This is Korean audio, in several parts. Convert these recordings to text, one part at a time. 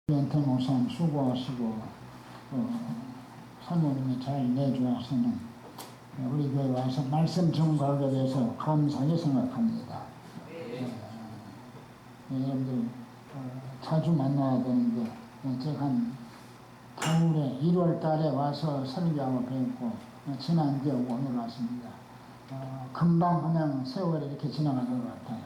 연태노선 수고하시고 사모님이 잘 내주어서는 우리 교회 와서 말씀 증거하게 돼서 감사하게 생각합니다. 여러분들 자주 만나야 되는데 제가 한 겨울에 1월 달에 와서 설교하고 뵙고 지난주에 오늘 왔습니다. 금방 그냥 세월이 이렇게 지나가는 것 같아요.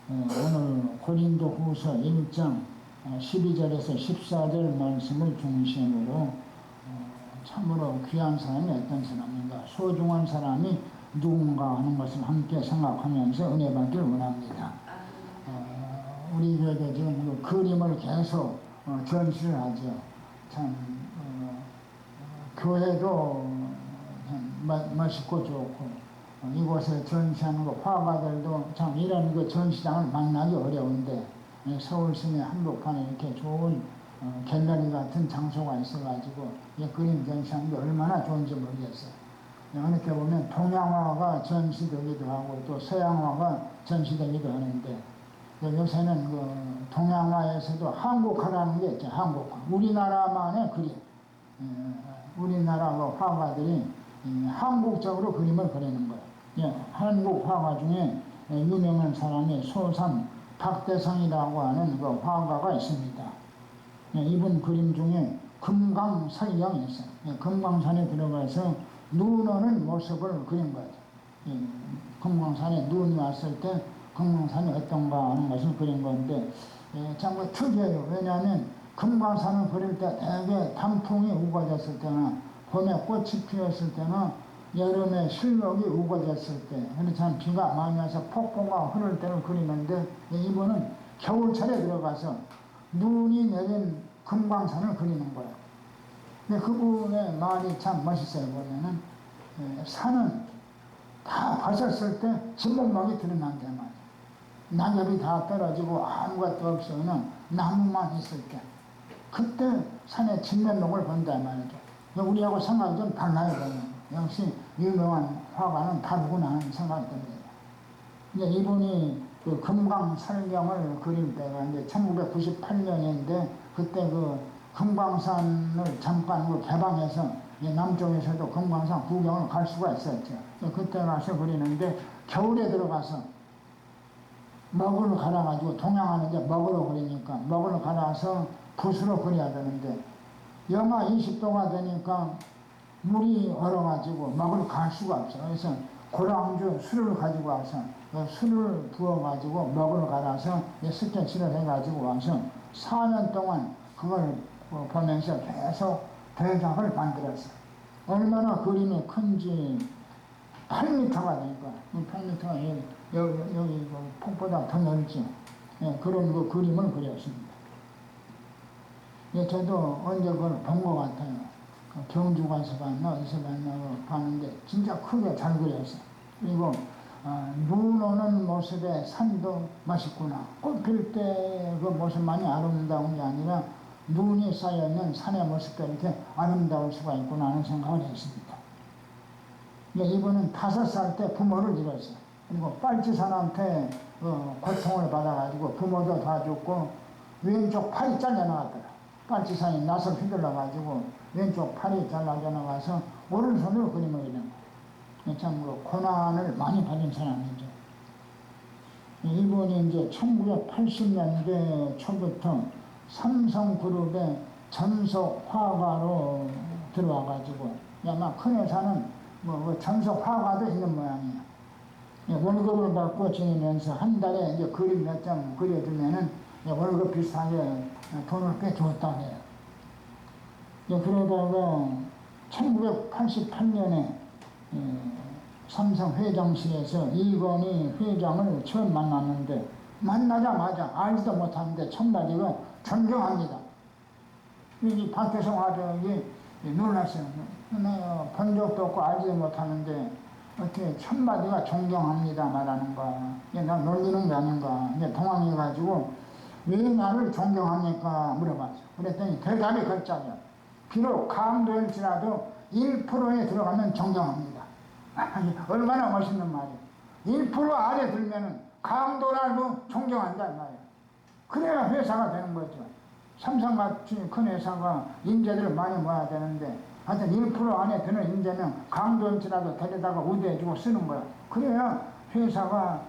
오늘 고린도 후서 1장 12절에서 14절 말씀을 중심으로 참으로 귀한 사람이 어떤 사람인가, 소중한 사람이 누군가 하는 것을 함께 생각하면서 은혜 받기를 원합니다. 우리 교회도 지금 그 그림을 계속 전시를 하죠. 참 교회도 참 멋있고 좋고 이곳에 전시하는 거 화가들도 참 이런 그 전시장을 만나기 어려운데 서울 시내 한복판에 이렇게 좋은 갤러리 같은 장소가 있어가지고 그림 전시하는 게 얼마나 좋은지 모르겠어요. 이렇게 보면 동양화가 전시되기도 하고 또 서양화가 전시되기도 하는데 요새는 그 동양화에서도 한국화라는 게 있죠. 한국화. 우리나라만의 그림. 우리나라 그 화가들이 한국적으로 그림을 그리는 거예요. 한국 화가 중에 유명한 사람이 소산 박대성이라고 하는 그 화가가 있습니다. 이분 그림 중에 금강설경이 있어요. 금강산에 들어가서 눈 오는 모습을 그린 거죠. 금강산에 눈이 왔을 때 금강산이 어떤가 하는 것을 그린 건데 참 특이해요. 왜냐하면 금강산을 그릴 때 되게 단풍이 우거졌을 때나 봄에 꽃이 피었을 때나 여름에 실록이 우거졌을 때, 참 비가 많이 와서 폭포가 흐를 때를 그리는데 이분은 겨울철에 들어가서 눈이 내린 금강산을 그리는 거예요. 근데 그분의 말이 참 멋있어요. 보면은 산은 다 벗었을 때 진목막이 드러난단 말이에요. 낙엽이 다 떨어지고 아무것도 없으면 나무만 있을 때 그때 산의 진면목을 본단 말이죠. 우리하고 생각이 좀 달라요. 보면. 역시 유명한 화가는 다르구나 하는 생각이 듭니다. 이제 이분이 그 금강설경을 그릴 때가 이제 1998년인데 그때 그 금강산을 잠깐 그 개방해서 남쪽에서도 금강산 구경을 갈 수가 있었죠. 그때 가서 그리는데 겨울에 들어가서 먹을 갈아가지고 동양하는데 먹으러 그리니까 먹을 갈아서 붓으로 그려야 되는데 영하 20도가 되니까 물이 얼어가지고 먹으러 갈 수가 없어요. 그래서 고량주 술을 가지고 와서 술을 부어가지고 먹으러 갈아서 스케치를 해가지고 와서 4년 동안 그걸 보면서 계속 대작을 만들었어요. 얼마나 그림이 큰지 8m가 되니까 8m가 여기 폭보다 더 넓죠. 그런 그 그림을 그렸습니다. 저도 언제 그걸 본 것 같아요. 경주 가서 봤나 어디서 봤나 봤는데 진짜 크게 잘 그렸어. 그리고 눈 오는 모습의 산도 멋있구나. 꽃 필 때 그 모습만이 아름다운 게 아니라 눈이 쌓여있는 산의 모습도 이렇게 아름다울 수가 있구나 하는 생각을 했습니다. 이분은 5살 때 부모를 잃었어요. 그리고 빨치산한테 고통을 받아가지고 부모도 다 죽고 왼쪽 팔이 잘려나갔더라. 빨치산이 낯을 휘둘러가지고 왼쪽 팔이 잘라져 나가서 오른손으로 그림을 그리는 거예요. 참으로 고난을 많이 받은 사람이죠. 이분이 이제 1980년대 초부터 삼성그룹의 전속 화가로 들어와가지고 아마 큰 회사는 전속 화가도 있는 모양이에요. 월급을 받고 지내면서 한 달에 이제 그림 몇 장 그려주면은 월급 비슷하게 돈을 꽤 줬다고 해요. 그러다가 1988년에 삼성 회장실에서 이건희 회장을 처음 만났는데 만나자마자 알지도 못하는데 첫마디가 존경합니다. 이 박태성 화장이 놀랐어요. 내가 본 적도 없고 알지도 못하는데 어떻게 첫마디가 존경합니다 말하는 거야. 나 놀리는 게 아닌가. 당황해가지고 왜 나를 존경합니까? 물어봤죠. 그랬더니 대답이 걸작이야. 비록 강도일지라도 1%에 들어가면 존경합니다. 얼마나 멋있는 말이에요. 1% 아래 들면은 강도라도 존경한다는 말이에요. 그래야 회사가 되는 거죠. 삼성같이 큰 회사가 인재들을 많이 모아야 되는데 하여튼 1% 안에 드는 인재는 강도인지라도 데려다가 우대해주고 쓰는 거야. 그래야 회사가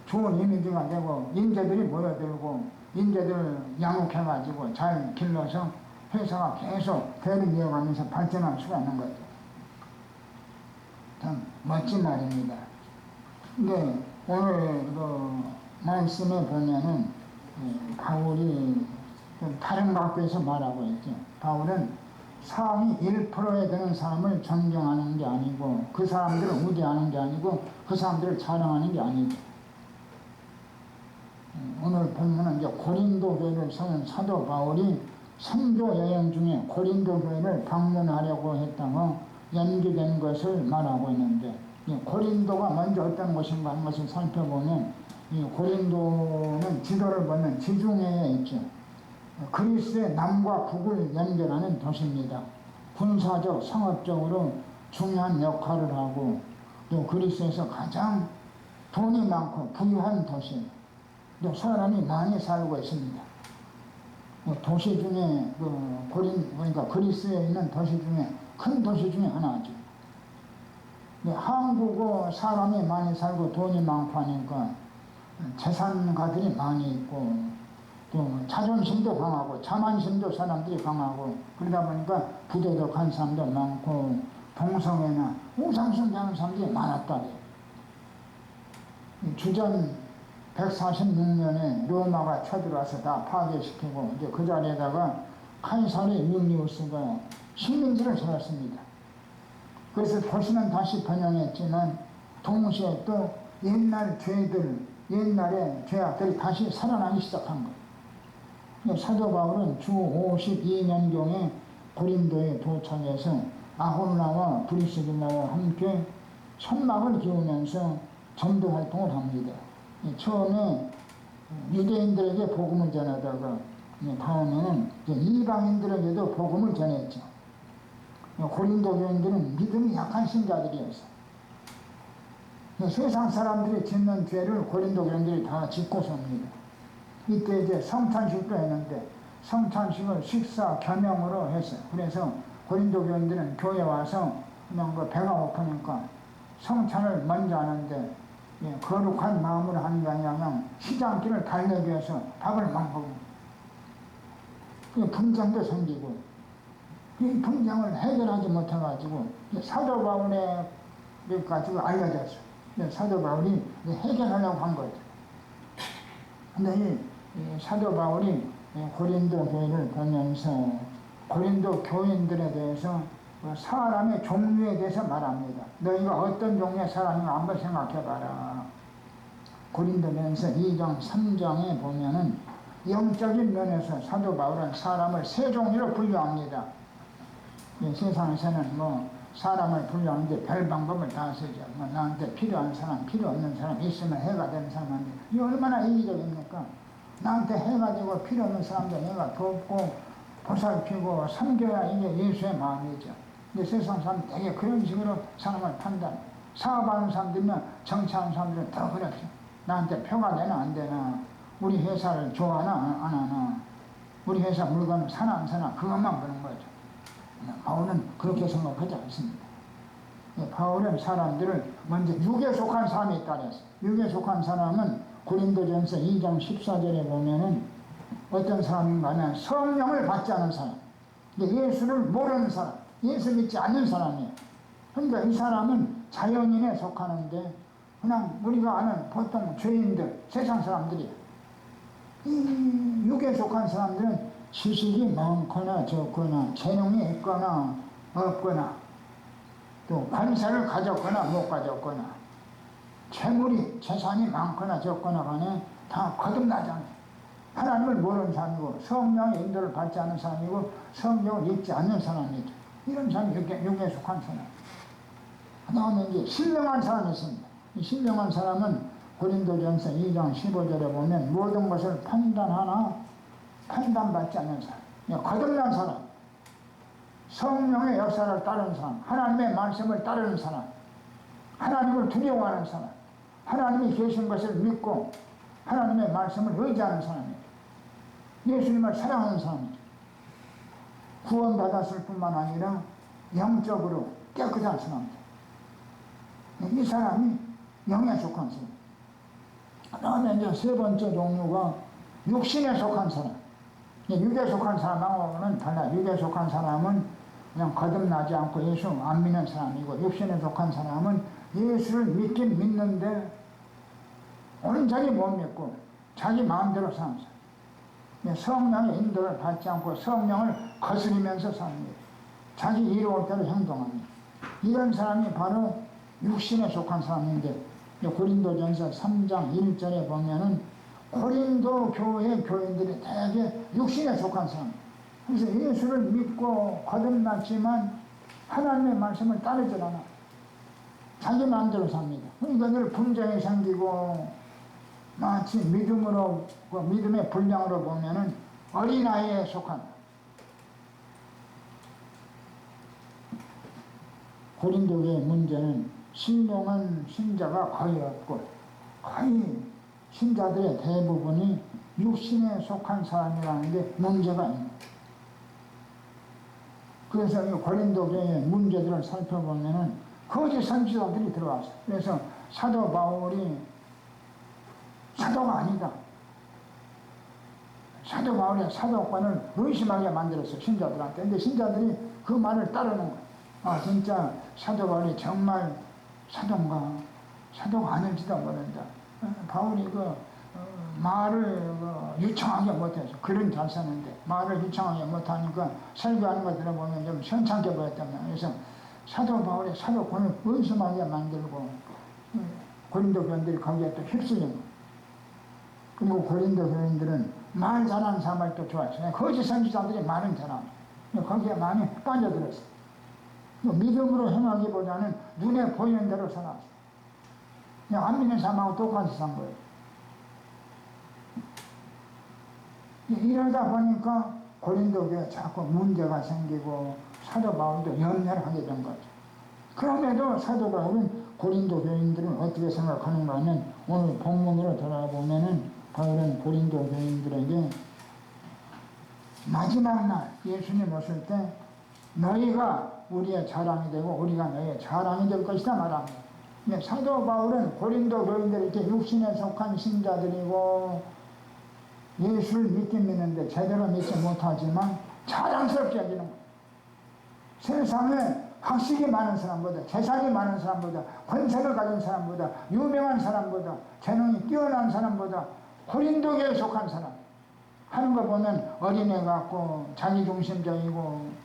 좋은 이미지가 되고 인재들이 모여들고 인재들을 양육해가지고 잘 길러서 회사가 계속 대를 이어가면서 발전할 수가 있는 거죠. 참 멋진 말입니다. 근데 오늘 말씀에 보면은 바울이 좀 다른 각도에서 말하고 있죠. 바울은 상위 1%에 드는 사람을 존경하는 게 아니고 그 사람들을 우대하는 게 아니고 그 사람들을 자랑하는 게 아니죠. 오늘 본문은 이제 고린도 교회를 세운 사도 바울이 선교 여행 중에 고린도 교회를 방문하려고 했다가 연기된 것을 말하고 있는데 고린도가 먼저 어떤 곳인가 하는 것을 살펴보면 이 고린도는 지도를 보면 지중해에 있죠. 그리스의 남과 북을 연결하는 도시입니다. 군사적, 상업적으로 중요한 역할을 하고 또 그리스에서 가장 돈이 많고 부유한 도시, 또 사람이 많이 살고 있습니다. 도시 중에 그러니까 그리스에 있는 도시 중에 큰 도시 중에 하나죠. 한국은 사람이 많이 살고 돈이 많고 하니까 재산가들이 많이 있고 또 자존심도 강하고 자만심도 사람들이 강하고 그러다 보니까 부도덕한 사람도 많고 동성애나 우상숭배하는 사람들이 많았다. 주전 146년에 로마가 쳐들어와서 다 파괴시키고 이제 그 자리에다가 카이사르 율리우스가 식민지를 세웠습니다. 그래서 도시는 다시 번영했지만 동시에 또 옛날 죄들, 옛날의 죄악들이 다시 살아나기 시작한 거예요. 사도 바울은 주 52년경에 고린도에 도착해서 아홀라와 브리스길라와 함께 천막을 기우면서 전도 활동을 합니다. 처음에 유대인들에게 복음을 전하다가 다음에는 이방인들에게도 복음을 전했죠. 고린도 교인들은 믿음이 약한 신자들이었어요. 세상 사람들이 짓는 죄를 고린도 교인들이 다 짓고 삽니다. 이때 이제 성찬식도 했는데 성찬식을 식사 겸용으로 했어요. 그래서 고린도 교인들은 교회 와서 그냥 배가 고프니까 성찬을 먼저 하는데 거룩한 마음으로 하는 게 아니라 그냥 시장길을 달래기 위해서 밥을 먹고 분쟁도 생기고 이 분쟁을 해결하지 못해가지고 사도 바울에 가지고 알려졌어요. 사도 바울이 해결하려고 한 거죠. 근데 이 사도 바울이 고린도 교회를 보면서 고린도 교인들에 대해서 사람의 종류에 대해서 말합니다. 너희가 어떤 종류의 사람인가 한번 생각해봐라. 고린도전서 2장 3장에 보면은 영적인 면에서 사도 바울은 사람을 세 종류로 분류합니다. 세상에서는 사람을 분류하는데 별 방법을 다 쓰죠. 나한테 필요한 사람, 필요 없는 사람, 있으면 해가 되는 사람한테 이 얼마나 이기적입니까? 나한테 해가 되고 필요 없는 사람들 내가 돕고 보살피고 섬겨야 이게 예수의 마음이죠. 근데 세상 사람 되게 그런 식으로 사람을 판단. 사업하는 사람들이면 정치하는 사람들은 더 그렇죠. 나한테 표가 되나 안 되나, 우리 회사를 좋아하나 안 하나, 우리 회사 물건을 사나 안 사나 그것만 보는 거죠. 바울은 그렇게 생각하지 않습니다. 바울은 사람들을 먼저 육에 속한 사람이 있다 그랬어요. 육에 속한 사람은 고린도전서 2장 14절에 보면은 어떤 사람인가 하면 성령을 받지 않은 사람, 예수를 모르는 사람, 예수 믿지 않는 사람이에요. 그러니까 이 사람은 자연인에 속하는데 그냥 우리가 아는 보통 죄인들, 세상 사람들이에요. 이 육에 속한 사람들은 지식이 많거나 적거나 재능이 있거나 없거나 또 관세를 가졌거나 못 가졌거나 재산이 많거나 적거나 간에 다 거듭나잖아요. 하나님을 모르는 사람이고 성령의 인도를 받지 않는 사람이고 성경을 읽지 않는 사람이죠. 이런 사람이 육에 속한 사람. 그 다음에 이제 신령한 사람이 있습니다. 이 신령한 사람은 고린도전서 2장 15절에 보면 모든 것을 판단하나 판단받지 않는 사람, 거듭난 사람, 성령의 역사를 따르는 사람, 하나님의 말씀을 따르는 사람, 하나님을 두려워하는 사람, 하나님이 계신 것을 믿고 하나님의 말씀을 의지하는 사람이에요. 예수님을 사랑하는 사람이죠. 구원받았을 뿐만 아니라 영적으로 깨끗한 사람이죠. 이 사람이 영에 속한 사람. 그다음에 이제 세 번째 종류가 육신에 속한 사람. 육에 속한 사람하고는 달라. 육에 속한 사람은 그냥 거듭나지 않고 예수 안 믿는 사람이고, 육신에 속한 사람은 예수를 믿긴 믿는데 온전히 못 믿고 자기 마음대로 사는 사람. 성령의 인도를 받지 않고 성령을 거스리면서 삽니다. 자기 이로울 대로 행동합니다. 이런 사람이 바로 육신에 속한 사람인데, 고린도전서 3장 1절에 보면은 고린도 교회 교인들이 대개 육신에 속한 사람. 그래서 예수를 믿고 거듭났지만 하나님의 말씀을 따르지 않아. 자기 마음대로 삽니다. 그러니까 늘 분쟁이 생기고, 마치 믿음으로, 믿음의 분량으로 보면은 어린아이에 속한. 고린도교의 문제는 신령한 신자가 거의 없고, 거의 신자들의 대부분이 육신에 속한 사람이라는 게 문제가 있는 거예요. 그래서 이 고린도교의 문제들을 살펴보면은 거짓 선지자들이 들어왔어요. 그래서 사도 바울이 사도가 아니다. 사도 바울의 사도권을 의심하게 만들었어요. 신자들한테. 근데 신자들이 그 말을 따르는 거예요. 아, 진짜 사도 바울이 정말 사도인가? 사도가 아닐지도 모른다. 바울이 말을 유창하게 못해서, 글은 잘 쓰는데 말을 유창하게 못하니까 설교하는 거 들어보면 좀 시원찮게 보였단 말이에요. 그래서 사도 바울의 사도권을 의심하게 만들고, 고린도 교인들이 거기에 또 휩쓸린 거예요. 그리고 고린도 교인들은 말 잘하는 사람을 또 좋아했어요. 거짓 선지자들이 말은 잘하고, 거기에 많이 빠져들었어요. 믿음으로 행하기보다는 눈에 보이는 대로 살았어요. 그냥 안 믿는 사람하고 똑같이 산 거예요. 이러다 보니까 고린도교에 자꾸 문제가 생기고 사도 바울도 염려를 하게 된 거죠. 그럼에도 사도 바울은 고린도 교인들은 어떻게 생각하는가 하면, 오늘 본문으로 돌아보면은 바울은 고린도 교인들에게 마지막 날 예수님 오실 때 너희가 우리의 자랑이 되고 우리가 너희의 자랑이 될 것이다 말합니다. 사도 바울은 고린도 교인들이 이렇게 육신에 속한 신자들이고 예수를 믿긴 믿는데 제대로 믿지 못하지만 자랑스럽게 여기는 거예요. 세상에 학식이 많은 사람보다, 재산이 많은 사람보다, 권세를 가진 사람보다, 유명한 사람보다, 재능이 뛰어난 사람보다 고린도교에 속한 사람 하는 거 보면 어린애 같고 자기중심적이고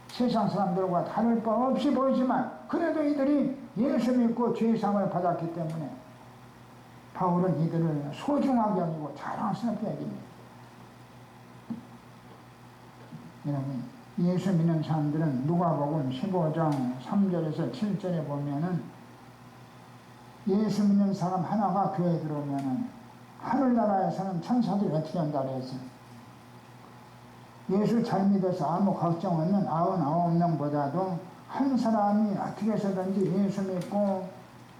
세상 사람들과 다를 바 없이 보이지만, 그래도 이들이 예수 믿고 죄사함을 받았기 때문에 바울은 이들을 소중하게 여기고 자랑스럽게 여깁니다. 여러분, 예수 믿는 사람들은 누가복음 15장 3절에서 7절에 보면은 예수 믿는 사람 하나가 교회에 들어오면은 하늘나라에서는 천사들이 어떻게 한다 그랬어요? 예수 잘 믿어서 아무 걱정 없는 99명보다도 한 사람이 어떻게 해서든지 예수 믿고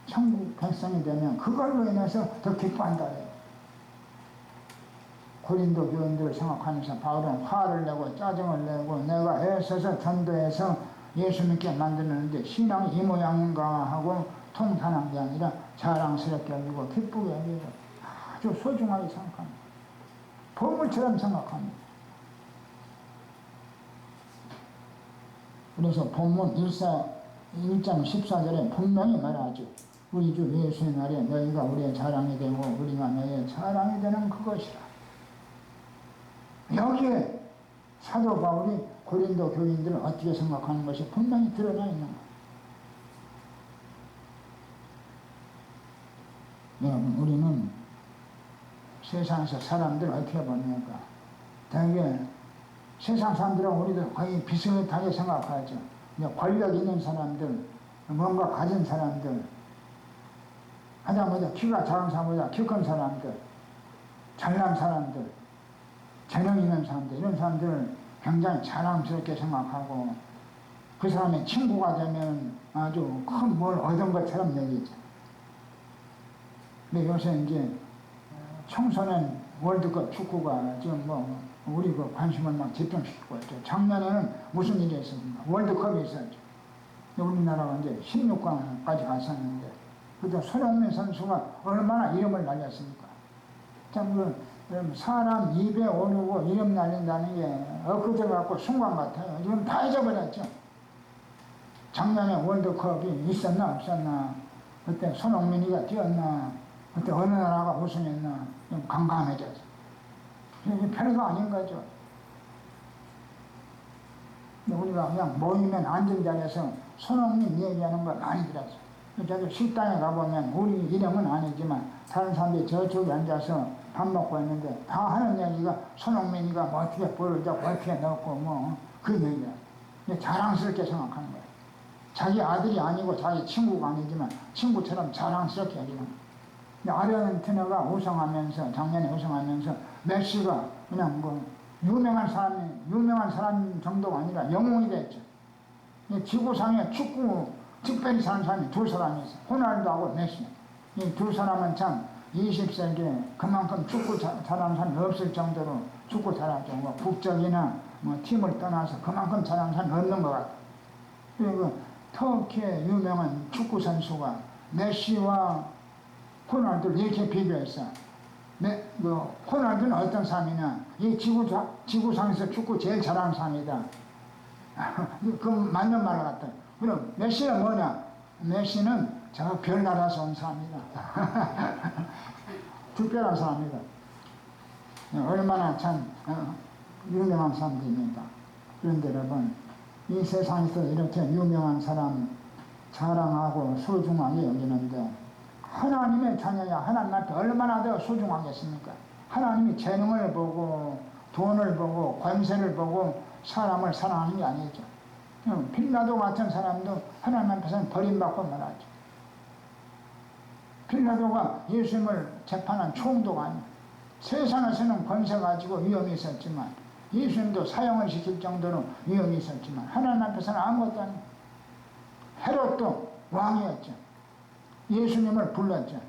천국 백성이 되면 그걸로 인해서 더 기뻐한다 그래요. 고린도 교인들을 생각하면서 바울은 화를 내고 짜증을 내고 내가 애써서 전도해서 예수 믿게 만드는데 신앙이 이 모양인가 하고 통탄한 게 아니라 자랑스럽게 여기고 기쁘게 여기고 아주 소중하게 생각합니다. 보물처럼 생각합니다. 그래서 본문 1장 14절에 분명히 말하죠. 우리 주 예수의 날에 너희가 우리의 자랑이 되고 우리가 너희의 자랑이 되는 그것이라. 여기에 사도 바울이 고린도 교인들을 어떻게 생각하는 것이 분명히 드러나 있는 거예요. 여러분, 우리는 세상에서 사람들을 어떻게 보니까 되게 세상 사람들하고 우리도 거의 비슷하게 생각하죠. 권력 있는 사람들, 뭔가 가진 사람들, 하다못해 키가 작은 사람보다 키 큰 사람들, 잘난 사람들, 재능 있는 사람들, 이런 사람들을 굉장히 자랑스럽게 생각하고 그 사람의 친구가 되면 아주 큰 뭘 얻은 것처럼 여기죠. 근데 요새 이제 청소년 월드컵 축구가 지금 뭐 우리 그 관심을 막 집중시키고 있죠. 작년에는 무슨 일이 있었습니까? 월드컵이 있었죠. 우리나라가 이제 16강까지 갔었는데 그때 손흥민 선수가 얼마나 이름을 날렸습니까? 참 사람 입에 오르고 이름 날린다는 게 엊그제 갖고 순간 같아요. 지금 다 잊어버렸죠. 작년에 월드컵이 있었나 없었나, 그때 손흥민이가 뛰었나, 그때 어느 나라가 우승했나, 좀 깜깜해졌어. 이게 별거 아닌 거죠. 우리가 그냥 모이면 앉은 자리에서 손흥민 얘기하는 걸 많이 들었어요. 저기 식당에 가보면 우리 이름은 아니지만 다른 사람들이 저쪽에 앉아서 밥 먹고 있는데 다 하는 얘기가 손흥민이가 뭐 어떻게 볼을 잡고 어떻게 넣고 뭐 그 얘기야. 자랑스럽게 생각하는 거야. 자기 아들이 아니고 자기 친구가 아니지만 친구처럼 자랑스럽게 얘기하는 거야. 아르헨티나가 우승하면서 작년에 우승하면서 메시가 그냥 뭐 유명한 사람 정도가 아니라 영웅이 됐죠. 지구상에 축구 특별히 사는 사람이 두 사람이 있어요. 호날두하고 메시. 이 두 사람은 참 20세기에 그만큼 축구 잘하는 사람이 없을 정도로 축구 잘하죠. 뭐 국적이나 뭐 팀을 떠나서 그만큼 잘하는 사람이 없는 것 같아요. 그리고 터키의 유명한 축구 선수가 메시와 호날두를 이렇게 비교했어. 호날두는 어떤 사람이냐? 이 지구상에서 축구 제일 잘하는 사람이다. 그 맞는 말 같아. 그럼 메시는 뭐냐? 메시는 저 별나라에서 온 사람이다. 특별한 사람이다. 얼마나 참 유명한 사람들입니다. 그런데 여러분, 이 세상에서 이렇게 유명한 사람 자랑하고 소중하게 여기는데 하나님의 자녀야 하나님 앞에 얼마나 더 소중하겠습니까? 하나님이 재능을 보고 돈을 보고 권세를 보고 사람을 사랑하는 게 아니죠. 빌라도 같은 사람도 하나님 앞에서는 버림받고 말하죠. 빌라도가 예수님을 재판한 총독 아니에요. 세상에서는 권세 가지고 위험이 있었지만 예수님도 사형을 시킬 정도로 위험이 있었지만 하나님 앞에서는 아무것도 아니에요. 헤롯도 왕이었죠. 예수님을 불렀죠.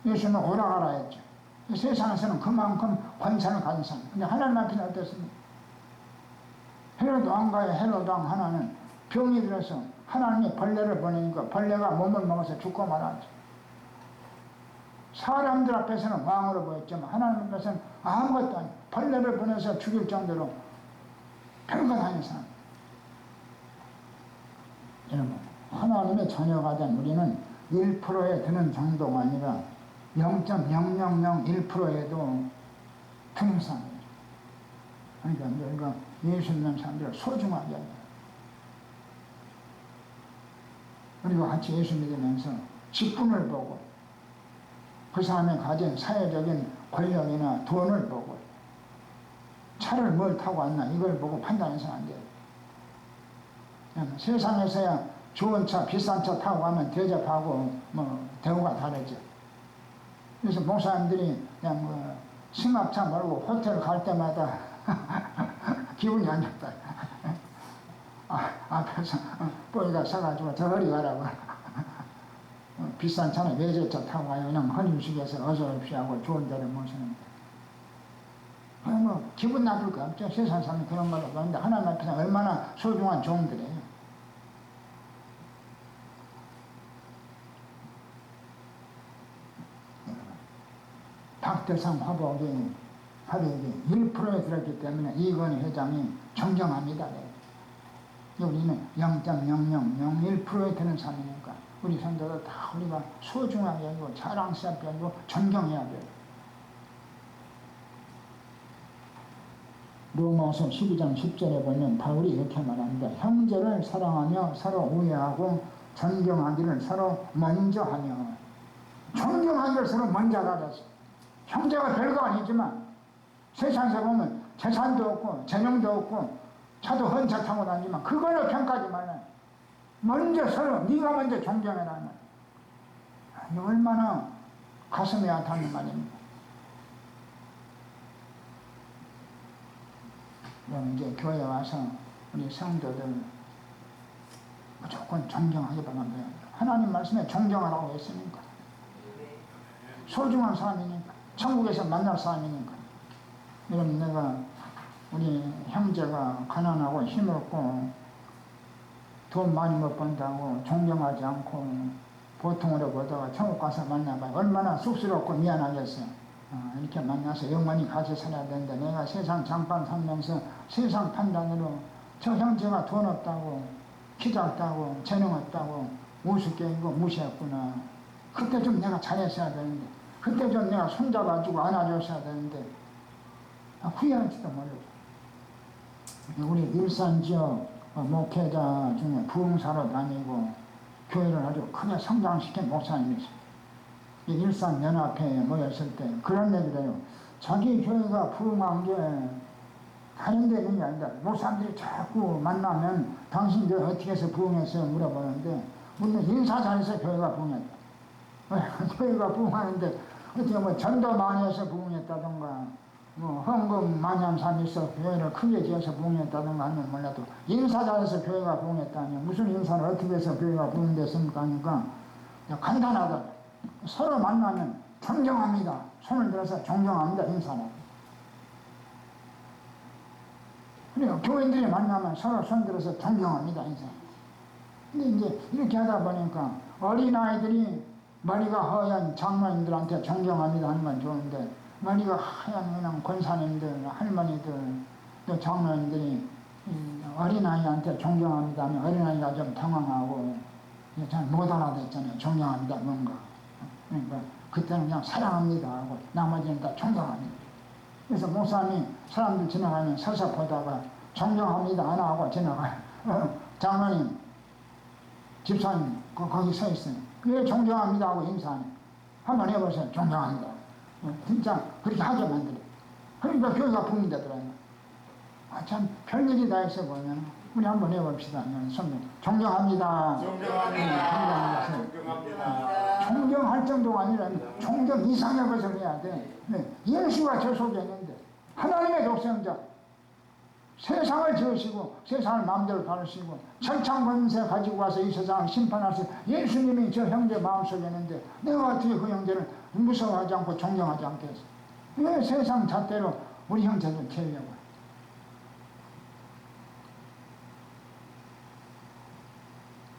예수님을 오라가라 했죠. 세상에서는 그만큼 권세를 가진 사람. 근데 하나님 앞에는 어떻습니까? 헤롯 왕과의 헤롯 왕 하나는 병이 들어서 하나님이 벌레를 보내니까 벌레가 몸을 먹어서 죽고 말았죠. 사람들 앞에서는 왕으로 보였지만 하나님 앞에서는 아무것도 아니에요. 벌레를 보내서 죽일 정도로 별것 아닌 사람. 여러분, 하나님의 자녀가 된 우리는 1%에 드는 정도가 아니라 0.0001%에도 드는 사람이에요. 그러니까 우리가 예수 믿는 사람들을 소중하게 해요. 우리가 같이 예수 믿으면서 직분을 보고 그 사람이 가진 사회적인 권력이나 돈을 보고 차를 뭘 타고 왔나 이걸 보고 판단해서는 안 돼요. 세상에서야 좋은 차, 비싼 차 타고 가면 대접하고 뭐 대우가 다르죠. 그래서 목사님들이 그냥 뭐 승합차 말고 호텔 갈 때마다 기분이 안 좋다. 앞에서 뽀이가 사가지고 저 허리 가라고. 비싼 차는 외제차 타고 가요. 그냥 헌임식에서 어서 오십시오 하고 좋은 데를 모시는데. 뭐 기분 나쁠 거 없죠. 세상 사람이 그런 말을 하는데 하나님 앞에서 얼마나 소중한 종들이에요. 박대상 화복이 1%에 들었기 때문에 이건희 회장이 정정합니다. 우리는 0.0001%에 드는 삶이니까 우리 성도들 다 우리가 소중하게 하고 자랑스럽게 하고 존경해야 돼요. 로마서 12장 10절에 보면 바울이 이렇게 말합니다. 형제를 사랑하며 서로 우애하고 존경하기를 서로 먼저 하며. 존경하기를 서로 먼저 하라서. 형제가 별거 아니지만 세상에서 보면 재산도 없고 재능도 없고 차도 헌차 타고 다니지만 그걸로 평가하지 말라. 먼저 서로 네가 먼저 존경해라. 얼마나 가슴이 아닿는 말입니다. 그럼 이제 교회 와서 우리 성도들 무조건 존경하기 바랍니다. 하나님 말씀에 존경하라고 했으니까. 소중한 사람이니까. 천국에서 만날 사람이니까. 그럼 내가 우리 형제가 가난하고 힘없고 돈 많이 못 번다고 존경하지 않고 보통으로 보다가 천국 가서 만나봐요. 얼마나 쑥스럽고 미안하겠어요. 이렇게 만나서 영원히 같이 살아야 되는데 내가 세상 잠깐 살면서 세상 판단으로 저 형제가 돈 없다고 키 작다고 재능 없다고 우습게 이거 무시했구나. 그때 좀 내가 잘했어야 되는데 그때 좀 내가 손잡아주고 안아줬어야 되는데 후회할지도 모르죠. 우리 일산지역 목회자 중에 부흥사로 다니고 교회를 아주 크게 성장시킨 목사님이 있어요. 일산연합회에 모였을 때 그런 얘기를 해요. 자기 교회가 부흥한 게 다른 데 있는 게 아니다. 목사님들이 자꾸 만나면 당신 교회 어떻게 해서 부흥했어요? 물어보는데 우리는 인사 잘해서 교회가 부흥했다. 교회가 부흥하는데 어떻게 뭐 전도 많이 해서 부흥했다던가 뭐 헌금 많이 한 사람이 있어 교회를 크게 지어서 부흥했다던가 하면 몰라도 인사 잘해서 교회가 부흥했다니 무슨 인사를 어떻게 해서 교회가 부흥됐습니까? 하니까 간단하다. 서로 만나면 존경합니다. 손을 들어서 존경합니다. 인사를. 그래요. 교인들이 만나면 서로 손 들어서 존경합니다. 인사. 근데 이제 이렇게 하다 보니까 어린아이들이 머리가 허연 장로님들한테 존경합니다 하는 건 좋은데 머리가 하얀 그냥 권사님들, 할머니들, 또 장로님들이 어린아이한테 존경합니다 하면 어린아이가 좀 당황하고 잘 못 알아듣잖아요. 존경합니다 뭔가. 그러니까 그때는 그냥 사랑합니다 하고 나머지는 다 존경합니다. 그래서 목사님이 사람들 지나가면 서서 보다가 존경합니다 안 하고 지나가요. 장로님, 집사님 거기 서 있어요. 왜 존경합니다 하고 인사하네. 한번 해보세요. 존경합니다. 진짜 그렇게 하게 만들어요. 그러니까 교회가 붐이 되더라고요. 참 별일이 다 있어 보면 우리 한번 해봅시다. 존경합니다. 존경합니다. 존경합니다. 존경할 정도가 아니라 존경 이상의 것을 해야 돼. 예수가 저 속에 있는데 하나님의 독생자 세상을 지으시고 세상을 마음대로 가르치고 천창권세 가지고 와서 이 세상을 심판하시 예수님이 저 형제 마음속에 있는데 내가 어떻게 그 형제를 무서워하지 않고 존경하지 않겠어? 왜 세상 잣대로 우리 형제를 채우려고?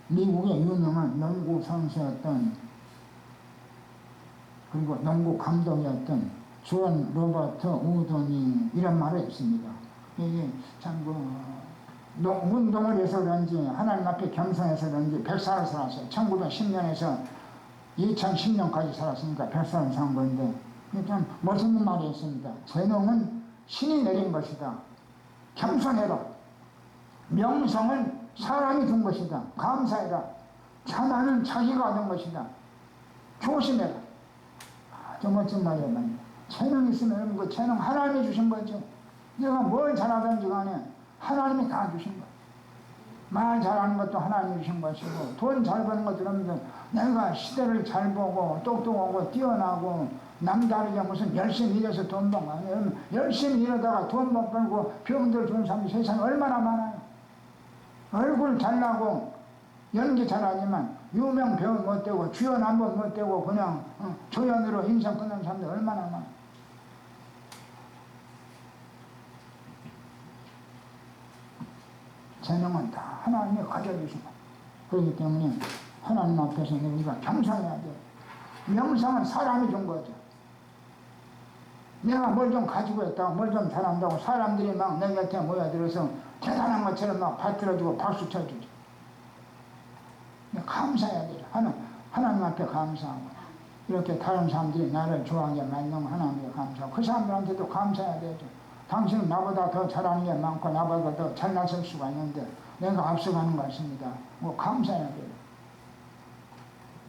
미국의 유명한 농구 선수였던 그리고 농구 감독이었던 존 로버트 우드니 이런 말이 있습니다. 이게 참 운동을 해서 그런지 하나님 앞에 겸손해서 그런지 100살을 살았어요. 1910년에서 2010년까지 살았으니까 100살을 산 건데 참 멋있는 말이 있습니다. 재능은 신이 내린 것이다. 겸손해라. 명성은 사람이 준 것이다. 감사해라. 자만은 자기가 얻은 것이다. 조심해라. 아주 멋진 말이에요. 재능 있으면 그 재능 하나님이 주신 거죠. 내가 뭘 잘하든지 간에 하나님이 다 주신 거야. 말 잘하는 것도 하나님이 주신 것이고 돈 잘 버는 것들은 내가 시대를 잘 보고 똑똑하고 뛰어나고 남다르게 무슨 열심히 일해서 돈 번 거 아니에요. 열심히 일하다가 돈 못 벌고 병들 주는 사람이 세상에 얼마나 많아요. 얼굴 잘나고 연기 잘하지만 유명 배우 못 되고 주연 한 번 못 되고 그냥 조연으로 인생 끝난 사람들 얼마나 많아요. 재능은 다 하나님이 가져주신 거예요. 그렇기 때문에 하나님 앞에서 우리가 겸손해야 돼요. 명성은 사람이 준 거죠. 내가 뭘 좀 가지고 있다고 뭘 좀 잘한다고 사람들이 막 내 곁에 모여들어서 대단한 것처럼 막 받들어주고 박수 쳐주죠. 감사해야 돼요. 하나님 앞에 감사하고 이렇게 다른 사람들이 나를 좋아하게 만든 하나님께 감사하고 그 사람들한테도 감사해야 되죠. 당신은 나보다 더 잘하는 게 많고 나보다 더 잘났을 수가 있는데 내가 앞서가는 것 같습니다. 뭐 감사해야 돼요.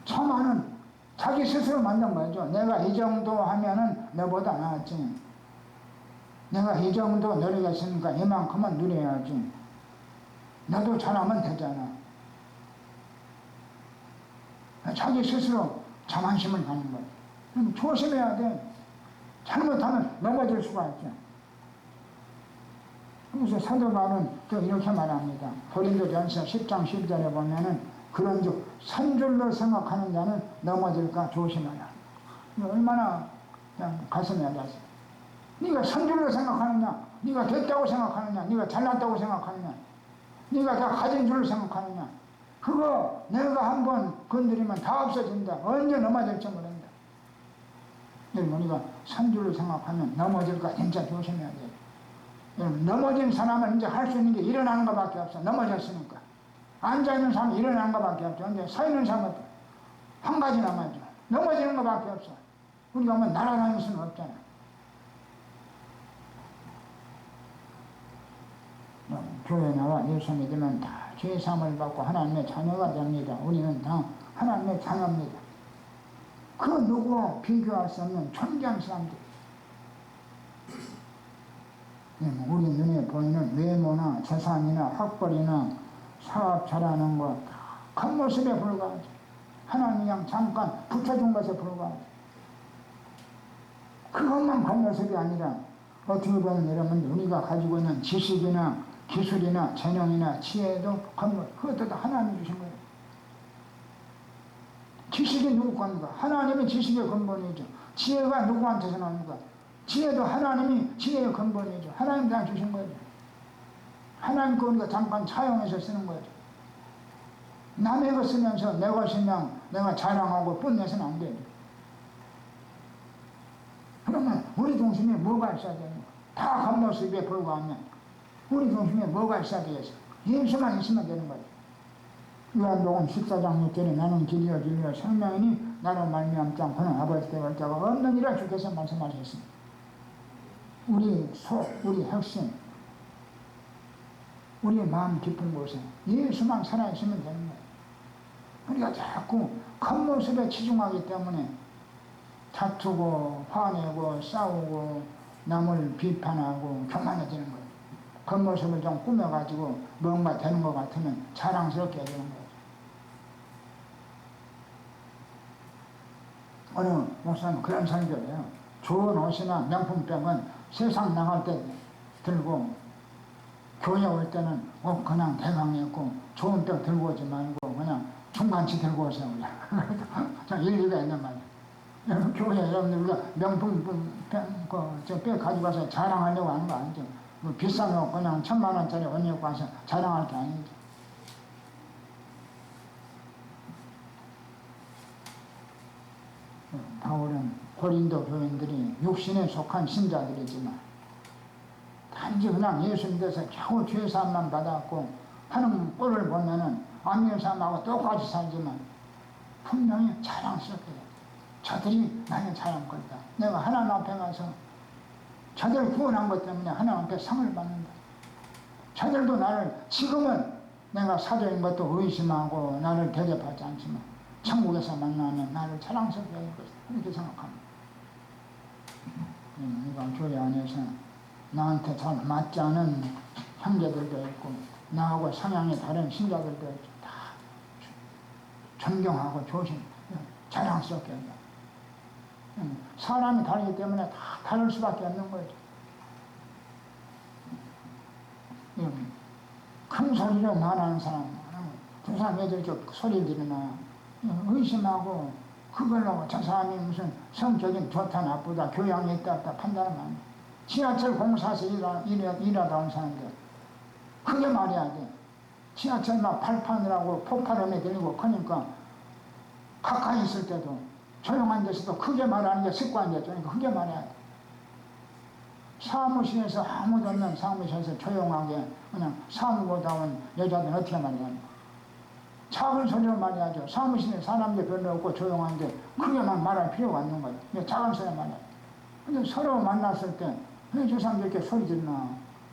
처마는 자기 스스로 만든 거죠. 내가 이 정도 하면은 너보다 나았지. 내가 이 정도 누리겠으니까 이만큼은 누려야지. 너도 잘하면 되잖아. 자기 스스로 자만심을 가는 거예요. 그럼 조심해야 돼. 잘못하면 넘어질 수가 있죠. 그래서 사도 바울은 또 이렇게 말합니다. 고린도전서 10장 12절에 보면은 그런즉 산 줄로 생각하는 자는 넘어질까 조심하라. 얼마나 그냥 가슴에 앉아서 네가 선줄로 생각하느냐, 네가 됐다고 생각하느냐, 네가 잘났다고 생각하느냐, 네가 다 가진 줄로 생각하느냐, 그거 내가 한번 건드리면 다 없어진다. 언제 넘어질지 모른다. 여러분, 우리가 선줄로 생각하면 넘어질까 진짜 조심해야 돼요. 여러분, 넘어진 사람은 이제 할 수 있는 게 일어나는 것밖에 없어. 넘어졌으니까. 앉아있는 사람은 일어나는 것밖에 없죠. 이제 서 있는 사람은 한 가지 남았죠. 넘어지는 것밖에 없어. 우리가 뭐 날아다닐 수는 없잖아. 교회 나와 예수 믿으면 다 죄사함을 받고 하나님의 자녀가 됩니다. 우리는 다 하나님의 자녀입니다. 그 누구와 비교할 수 없는 존귀한 사람들. 우리 눈에 보이는 외모나 재산이나 학벌이나 사업 잘하는 것 겉모습에 불과하죠. 하나님 그냥 잠깐 붙여준 것에 불과하죠. 그것만 겉모습이 아니라 어떻게 보면 여러분들 우리가 가지고 있는 지식이나 기술이나 재능이나 지혜도 겉모습, 그것도 다 하나님이 주신 거예요. 지식이 누구 겁니까? 하나님이 지식의 근본이죠. 지혜가 누구한테서 나옵니까? 지혜도 하나님이 지혜의 근본이죠. 하나님 다 주신 거죠. 하나님 거 우리가 잠깐 차용해서 쓰는 거죠. 남의 거 쓰면서 내 것이면 내가 자랑하고 뽐내서는 안 되죠. 그러면 우리 중심에 뭐가 있어야 됩니까? 다 겉모습에 불과하면 우리 중심에 뭐가 있어야 되겠어? 예수만 있으면 되는 거죠. 요한복음 14장 6절에 나는 길이요 진리요 생명이니 나로 말미암지 않고는 아버지께 갈 자가 없느니라 주께서 말씀하셨습니다. 우리 속, 우리 핵심, 우리 마음 깊은 곳에 예수만 살아있으면 되는 거예요. 우리가 자꾸 겉모습에 치중하기 때문에 다투고 화내고 싸우고 남을 비판하고 교만해지는 거예요. 겉모습을 좀 꾸며가지고 뭔가 되는 것 같으면 자랑스럽게 해야 되는 거예요. 어느 목사님 그런 설교예요. 좋은 옷이나 명품백은 세상 나갈 때 들고 교회 올 때는 옷 그냥 대강히 입고 좋은 백 들고 오지 말고 그냥 중간치 들고 오세요. 참 일리가 있는 말이에요. 교회 여러분들 우리가 명품 백 가져가서 자랑하려고 하는 거 아니죠. 비싼 옷 그냥 1000만원짜리 옷 입고 와서 자랑할 게 아니죠. 바울은 고린도 교인들이 육신에 속한 신자들이지만 단지 그냥 예수 믿어서 겨우 죄사함만 받았고 하는 꼴을 보면은 안 믿는 사람하고 똑같이 살지만 분명히 자랑스럽게 저들이 나의 자랑거리다. 내가 하나님 앞에 가서 저들 구원한 것 때문에 하나님 앞에 상을 받는다. 저들도 나를 지금은 내가 사도인 것도 의심하고 나를 대접하지 않지만 천국에서 만나면 나를 자랑스럽게 할 것이다. 이렇게 생각합니다. 우리가 교회 안에서 나한테 잘 맞지 않은 형제들도 있고 나하고 성향이 다른 신자들도 있고 다 존경하고 조심, 자랑스럽게 한다. 사람이 다르기 때문에 다 다를 수밖에 없는 거죠. 큰 소리로 말하는 사람, 두 사람 왜 저렇게 소리를 지르나 의심하고 그걸로 저 사람이 무슨 성격이 좋다 나쁘다 교양이 있다 없다 판단을 안 해. 지하철 공사에서 일하다 온 사람들 크게 말해야 돼. 지하철 막 발판이라고 폭발음에 들리고 크니까 가까이 있을 때도 조용한 데서도 크게 말하는 게 습관이었죠. 그러니까 크게 말해야 돼. 사무실에서 아무도 없는 사무실에서 조용하게 그냥 사무보다 온 여자들은 어떻게 말해야 돼? 작은 소리로 말해야죠. 사무실에 사람들 별로 없고 조용한데 크게만 말할 필요가 없는 거예요. 작은 소리로 말해야 돼. 근데 서로 만났을 때 왜 저 사람들 이렇게 소리 지르나,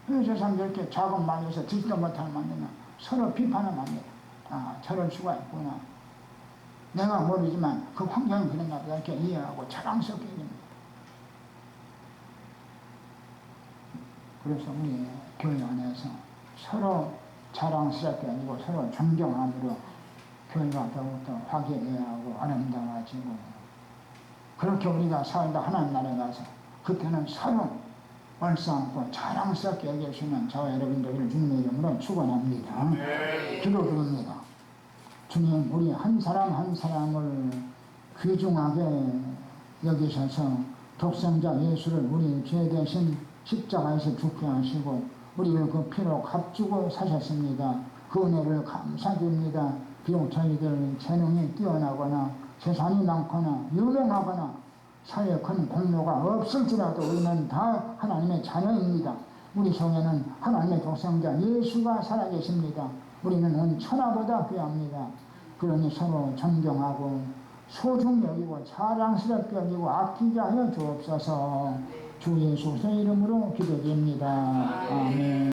왜 저 사람들 이렇게 작은 말에서 듣지도 못하는 말이나 서로 비판하면 안 돼. 아, 저럴 수가 있구나. 내가 모르지만 그 환경이 그런가 보다 이렇게 이해하고 자랑스럽게 얘기합니다. 그래서 우리 교회 안에서 서로 자랑스럽게 아니고 서로 존경함으로 교회가 더욱더 화기애애하고 아름다워지고 그렇게 우리가 살다 하나님 나라에 가서 그때는 서로 얼싸안고 자랑스럽게 여겨주시는 저와 여러분들을 주님의 이름으로 축원합니다. 기도드립니다. 주님, 우리 한 사람 한 사람을 귀중하게 여기셔서 독생자 예수를 우리 죄 대신 십자가에서 죽게 하시고 우리를 그 피로 값주고 사셨습니다. 그 은혜를 감사드립니다. 비록 저희들 재능이 뛰어나거나 재산이 많거나 유명하거나 사회에 큰 공로가 없을지라도 우리는 다 하나님의 자녀입니다. 우리 속에는 하나님의 독생자 예수가 살아계십니다. 우리는 온 천하보다 귀합니다. 그러니 서로 존경하고 소중히 여기고 자랑스럽게 여기고 아끼게 하여 주옵소서. 주 예수의 이름으로 기도드립니다. 아멘.